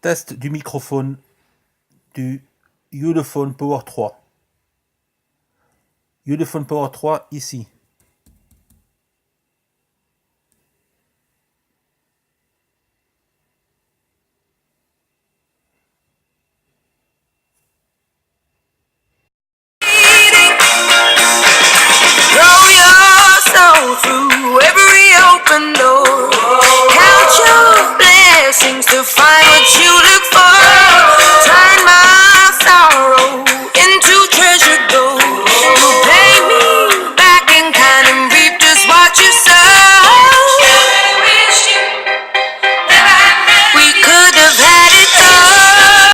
Test du microphone du Ulefone Power 3. Ulefone Power 3 ici. Throw your soul through every open door. Count your blessings to find what you look for.